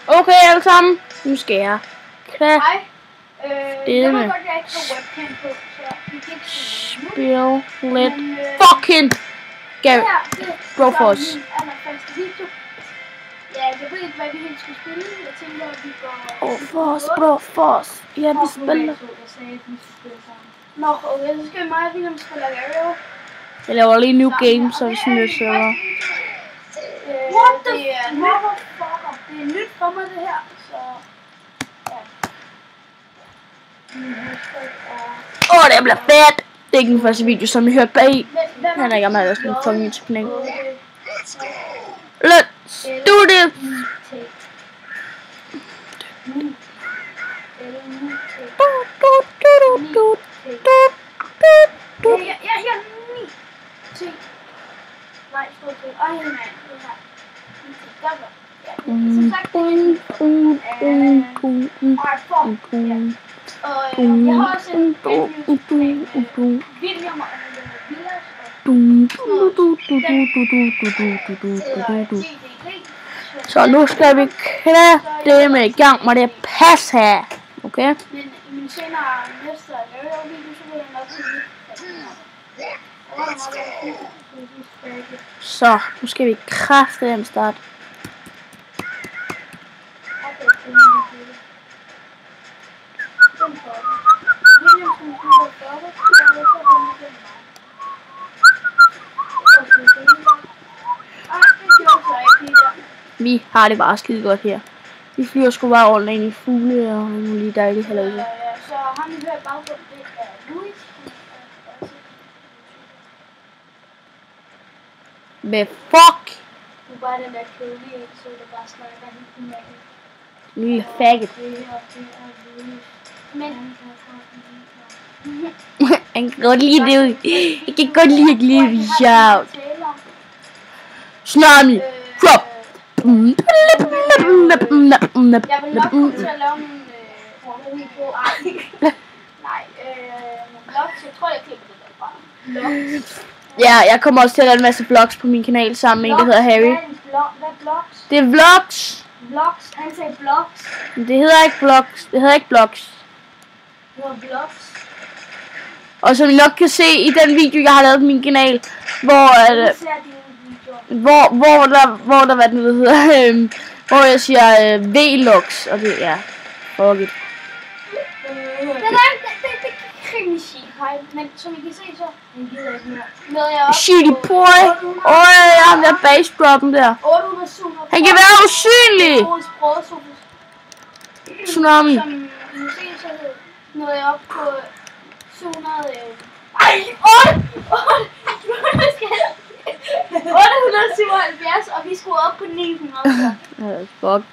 Okay, alle sammen. Nu skal jeg. Hej. Jeg ved godt, jeg ikke får webcam på, så vi kan ikke spil lidt fucking Gary. Broforce. Ja, jeg ved ikke, hvad vi helt skal spille. Jeg tænker, at vi går... Broforce. Ja, vi spiller. Jeg sagde, at vi skulle spille sammen. Nå, okay, så skal mig og William spille Aero. Jeg laver lige new game, så vi sådan lidt server. Det er nyt for mig, det her, så... Ja. Det bliver fedt! Det er ikke den første video, som jeg hørte bag. Han er ikke med at sådan en fucking YouTube-kanal. Let's do this! Nej, stort set. Ej, mand, det her. Jeg har også en William og så nu skal vi det med i gang med det pas her. Okay? Men i min senere næste video, så vil jeg nok sige, så nu skal vi kraftedeme starte. Vi har det bare skide godt her. Vi flyver sgu bare rundt ind i fugle og lige dejligt heller ikke. Så ham vi hører baggrund, det er Louis. Hvad fuck? Du bare den der kedelige en, så der bare snakker helt med. Lille faggot. Men han kan godt lide det. Jeg kan godt lide at glide sjovt. Tsunami. Crop. Jeg vil nok komme til at lave nogle video. Nej, vlogs. Jeg tror, jeg klipper det derfra. Vlogs. Ja, jeg kommer også til at lave en masse vlogs på min kanal sammen med en, der hedder Harry. Hvad er vlogs? Det er vlogs. Vlogs? Han sagde vlogs. Det hedder ikke vlogs. Det hedder ikke vlogs. Det hedder vlogs. Og som I nok kan se i den video, jeg har lavet på min kanal, hvor der hvad den hedder, hvor jeg siger vlogs, og det er fuck it. Det kan vi sige, hej, men som I kan se så, jeg gider ikke mere. Shitty boy! Jeg har den der bassdroppen der. 807. Han kan være usynlig! Tsunami. Som I kan se, så nåede jeg op på 700... 877, og vi skulle op på 900. Fuck.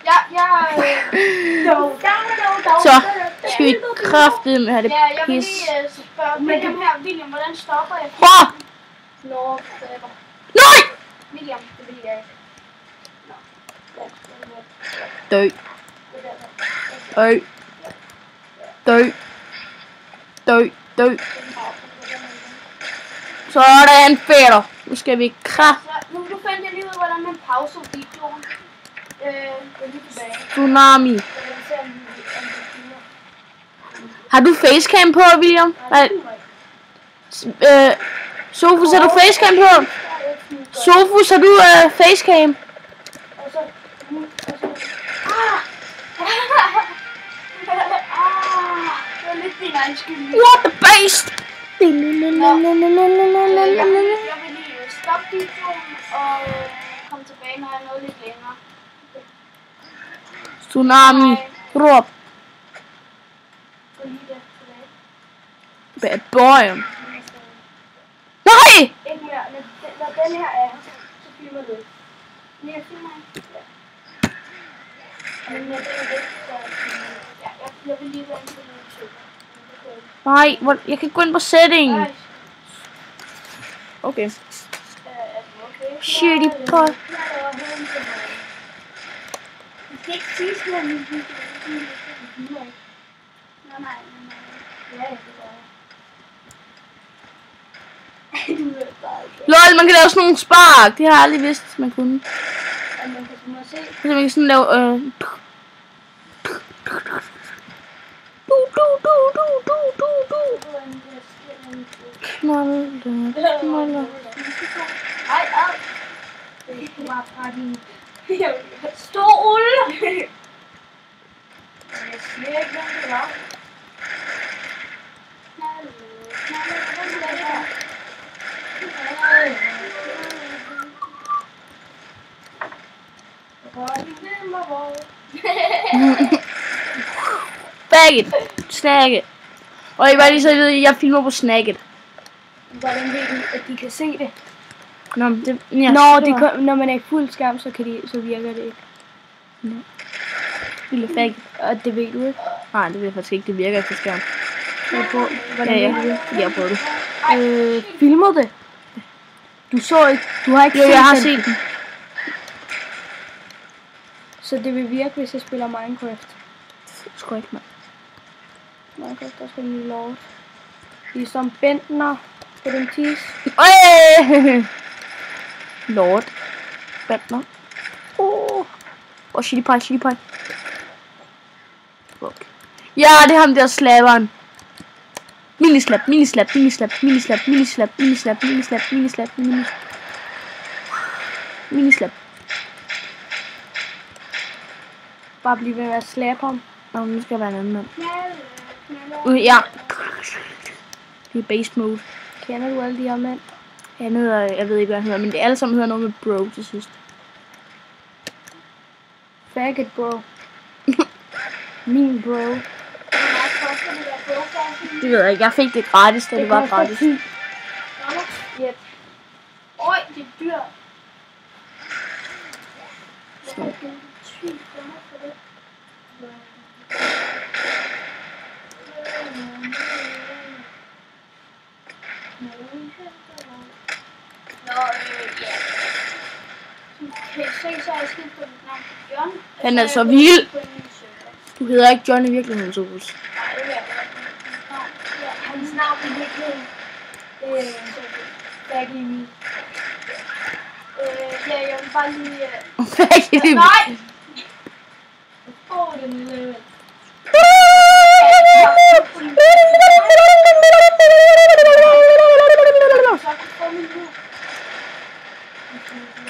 Så skal vi kraftedeme have det ja, jeg vil pis. lige spørge William her. William, hvordan stopper jeg? Nej! William, det vil jeg ikke. Dø. Dø. Dø. Dø. Dø. Sådan, fætter. Nu skal vi Nu fandt jeg lige ud, hvordan man pauser videoen. Lige tilbage. Tsunami. Har du facecam på, William? Sofus, har du facecam på? Sofus, har du facecam? What the beast? Jeg vil lige stoppe videoen og komme tilbage, når jeg er nået lidt længere. Tsunami. Råb. Bad boy. Nej! Ikke mere. Når den her er, så filmer du. Jeg filmer ikke. Men når den er væk, så jeg vil lige være ind på YouTube. Nej, jeg kan gå ind på setting. Okay. Shitty pot. LOL, man kan lave sådan nogle spark. Det har jeg aldrig vidst, man kunne. Så man kan sådan lave Knolde. Ej, ad. Det var fra din stol. Jeg siger ikke, hvem det var. Bagget. Snacket. Og I bare lige så ved, jeg filmer på snacket. Hvordan ved de, at de kan se det? Nå, det, ja, Når man er i fuld skærm, så virker det ikke. Lille fag. Og det ved du ikke. Nej, det ved jeg faktisk ikke. Det virker ikke på skærm. Hvordan ved du det? Jeg har prøvet det. Filmer det? Du har ikke Jo, set jeg har den. set den. Så det vil virke, hvis jeg spiller Minecraft. Sgu ikke, mand. Minecraft, der skal lige lov. Ligesom Bentner på den tis. Lord. Bentner. Chili pie. Okay. Ja, det er ham der slaveren. Minislap. Bare blive ved med at slappe ham. Nå, nu skal jeg være en anden mand. Ja. Det er base mode. Kender du alle de her mænd? Han hedder, jeg ved ikke hvad han hedder, men det alle sammen hedder noget med bro til sidst. Faggot bro. Min bro. Det ved jeg ikke. Jeg fik det gratis, da det var gratis. Yep. Øj, det er dyrt. Han er så vild. Du hedder ikke John i virkeligheden, Sofus. Hans navn i virkeligheden. Baggy. Ja, jeg vil bare lige... Baggy. Nej! Åh, den lille...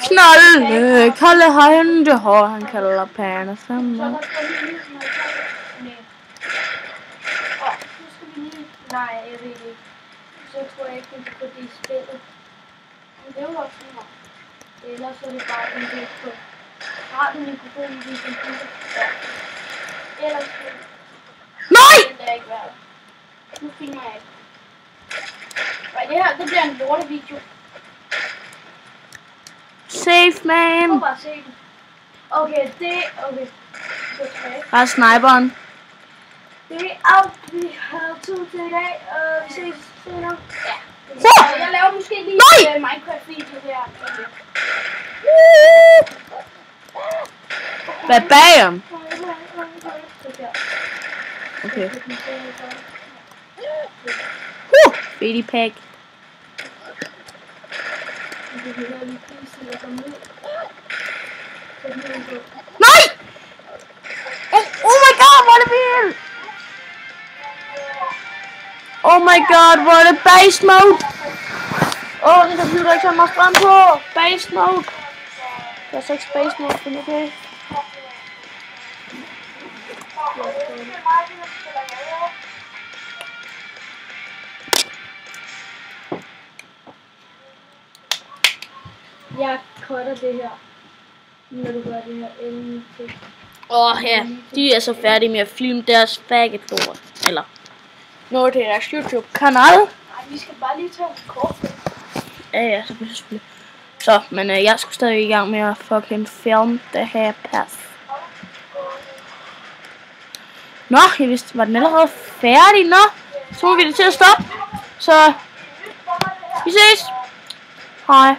Knolde, kolde højende hår, han kalder pærne sammen. Nej, jeg ved ikke. Så tror jeg ikke, at det er i spillet. Men det er jo også sådan her. Ellers er det bare en del på. Har du mikrofonen i din computer? Ja. Ellers Nej! det er ikke værd. Nu filmer jeg ikke. Og det her, det bliver en lortevideo. Safe man. Prøv bare at se den. Okay, det... Okay. Her er sniperen. Det er alt, vi har tid til i dag. Vi ses senere. Ja. Jeg laver måske lige en Minecraft-video her. Hvad bagom? Okay. Baby pack. Nej! Oh my god, hvor er det vildt! Oh my god, hvor er det base mode! Det computer ikke så meget strøm på! Base mode! Der er så ikke space mode, men okay. Jeg cutter det her, når du gør det her endelig til. Ja, de er så færdige med at filme deres faggot lort. Eller noget til deres YouTube-kanal. Nej, vi skal bare lige tage et kort. Ja, selvfølgelig. Så, men jeg skal stadig i gang med at fucking filme det her pas. Nå, jeg vidste, var den allerede færdig? Nå, så må vi det til at stoppe. Så, vi ses. Hej.